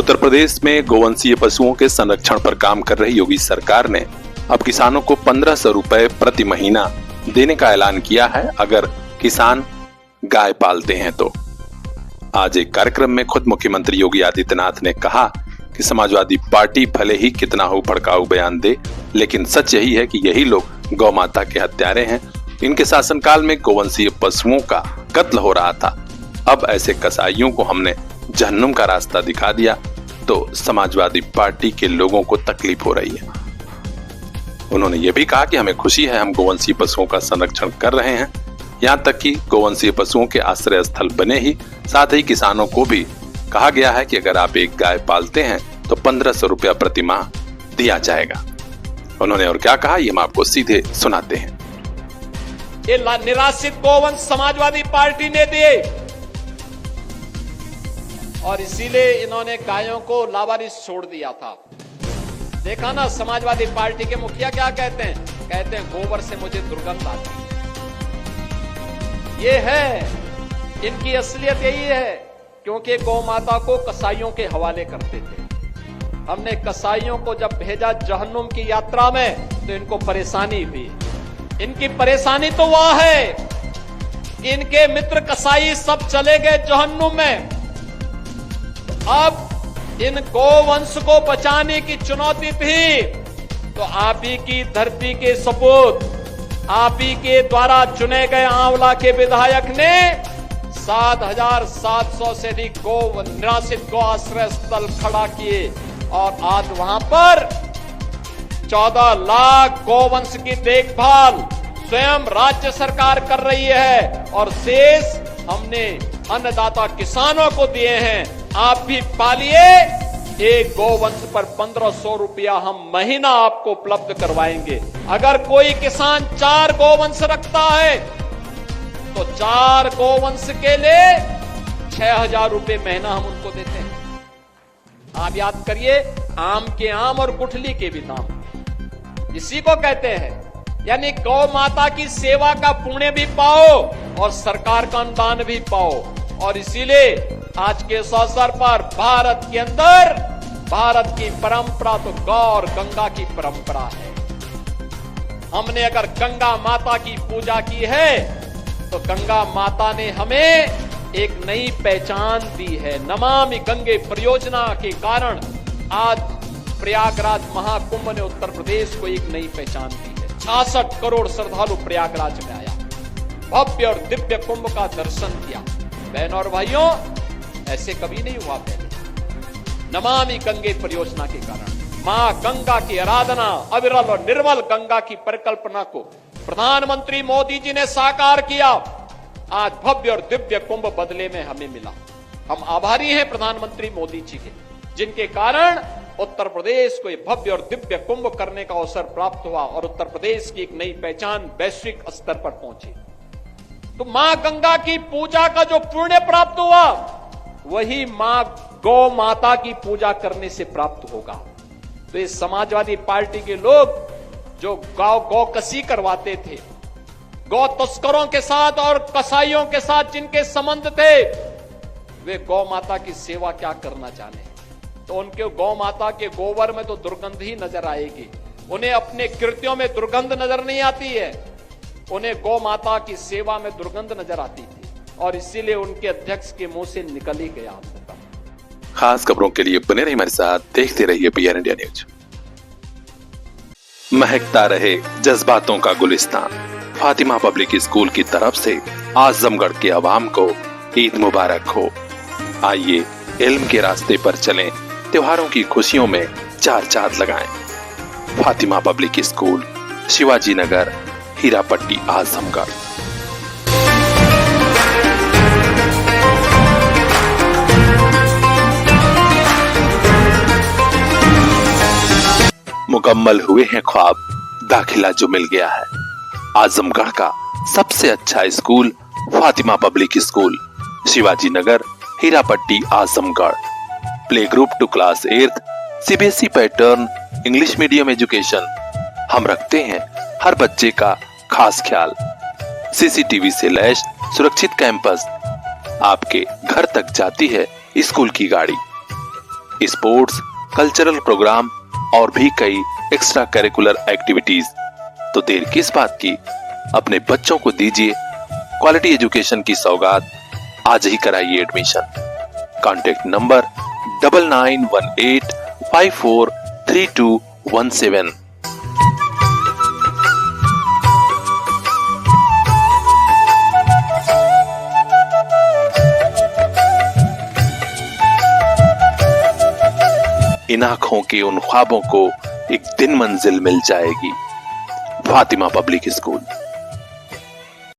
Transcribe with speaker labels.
Speaker 1: उत्तर प्रदेश में गोवंशीय पशुओं के संरक्षण पर काम कर रही योगी सरकार ने अब किसानों को 1500 रुपए प्रति महीना देने का ऐलान किया है अगर किसान गाय पालते हैं तो। आज एक कार्यक्रम में खुद मुख्यमंत्री योगी आदित्यनाथ ने कहा कि समाजवादी पार्टी भले ही कितना हो भड़काऊ बयान दे, लेकिन सच यही है कि यही लोग गौ माता के हत्यारे हैं। इनके शासनकाल में गोवंशीय पशुओं का कत्ल हो रहा था। अब ऐसे कसाईयों को हमने जहन्नुम का रास्ता दिखा दिया तो समाजवादी पार्टी के लोगों को तकलीफ हो रही है। उन्होंने ये भी कहा कि हमें खुशी है, हम गोवंशीय पशुओं का संरक्षण कर रहे हैं, यहाँ तक कि गोवंशीय पशुओं के आश्रय स्थल बने ही। साथ ही किसानों को भी कहा गया है कि अगर आप एक गाय पालते हैं तो 1500 रुपया प्रति माह दिया जाएगा। उन्होंने और क्या कहा, ये हम आपको सीधे सुनाते हैं।
Speaker 2: ये निराश्रित गोवंश समाजवादी पार्टी ने दिए और इसीलिए इन्होंने गायों को लावारिस छोड़ दिया था। देखा ना समाजवादी पार्टी के मुखिया क्या कहते हैं गोबर से मुझे दुर्गंध आती है। ये है इनकी असलियत, यही है क्योंकि गौ माता को कसाईयों के हवाले करते थे। हमने कसाईयों को जब भेजा जहन्नुम की यात्रा में तो इनको परेशानी हुई। इनकी परेशानी तो वह है कि इनके मित्र कसाई सब चले गए जहन्नुम में। अब इन गोवंश को बचाने की चुनौती थी तो आप ही की धरती के सपूत, आप ही के द्वारा चुने गए आंवला के विधायक ने 7700 से अधिक निराश्रित गौ आश्रय स्थल खड़ा किए और आज वहां पर 14 लाख गोवंश की देखभाल स्वयं राज्य सरकार कर रही है और शेष हमने अन्नदाता किसानों को दिए हैं। आप भी पालिए, एक गोवंश पर 1500 रुपया हम महीना आपको उपलब्ध करवाएंगे। अगर कोई किसान 4 गोवंश रखता है तो 4 गोवंश के लिए 6000 रुपये महीना हम उनको देते हैं। आप याद करिए, आम के आम और गुठली के भी दाम इसी को कहते हैं। यानी गौ माता की सेवा का पुण्य भी पाओ और सरकार का अनुदान भी पाओ। और इसीलिए आज के इस अवसर पर भारत के अंदर भारत की परंपरा तो गौ और गंगा की परंपरा है। हमने अगर गंगा माता की पूजा की है तो गंगा माता ने हमें एक नई पहचान दी है। नमामि गंगे परियोजना के कारण आज प्रयागराज महाकुंभ ने उत्तर प्रदेश को एक नई पहचान दी है। 66 करोड़ श्रद्धालु प्रयागराज में आया, भव्य और दिव्य कुंभ का दर्शन किया। बहनों और भाइयों, ऐसे कभी नहीं हुआ पहले। नमामि गंगे परियोजना के कारण मां गंगा की आराधना, अविरल और निर्मल गंगा की परिकल्पना को प्रधानमंत्री मोदी जी ने साकार किया। आज भव्य और दिव्य कुंभ बदले में हमें मिला। हम आभारी हैं प्रधानमंत्री मोदी जी के, जिनके कारण उत्तर प्रदेश को एक भव्य और दिव्य कुंभ करने का अवसर प्राप्त हुआ और उत्तर प्रदेश की एक नई पहचान वैश्विक स्तर पर पहुंची। तो मां गंगा की पूजा का जो पुण्य प्राप्त हुआ वही मां गौ माता की पूजा करने से प्राप्त होगा। तो इस समाजवादी पार्टी के लोग जो गौ कसी करवाते थे, गौ तस्करों के साथ और कसाईयों के साथ जिनके संबंध थे, वे गौ माता की सेवा क्या करना जाने। तो उनके गौ माता के गोबर में तो दुर्गंध ही नजर आएगी। उन्हें अपने कृत्यों में दुर्गंध नजर नहीं आती है, उन्हें गौ माता की सेवा में दुर्गंध नजर आती थी और इसीलिए उनके अध्यक्ष के मुंह से निकल ही गया।
Speaker 1: खास खबरों के लिए बने रहिए हमारे साथ, देखते रहिए पीआर इंडिया न्यूज। महकता रहे जज्बातों का गुलिस्तान। फातिमा पब्लिक स्कूल की तरफ से आजमगढ़ के अवाम को ईद मुबारक हो। आइए इल्म के रास्ते पर चलें, त्योहारों की खुशियों में चार चांद लगाएं। Fatima public school, Shivaji Nagar, Hirapatti, Azamgarh. मुकम्मल हुए हैं ख्वाब, दाखिला जो मिल गया है। आजमगढ़ का सबसे अच्छा school Fatima public school, Shivaji Nagar, Hirapatti, Azamgarh. Play group to class 8, CBSE pattern, English medium education. हम रखते हैं हर बच्चे का खास ख्याल। सीसीटीवी से लैस सुरक्षित कैंपस। आपके घर तक जाती है स्कूल की गाड़ी। स्पोर्ट्स, कल्चरल प्रोग्राम और भी कई एक्स्ट्रा करिकुलर एक्टिविटीज। तो देर किस बात की, अपने बच्चों को दीजिए क्वालिटी एजुकेशन की सौगात। आज ही कराइए एडमिशन। Contact number 9918543217। इन आंखों के उन ख्वाबों को एक दिन मंजिल मिल जाएगी। Fatima public school.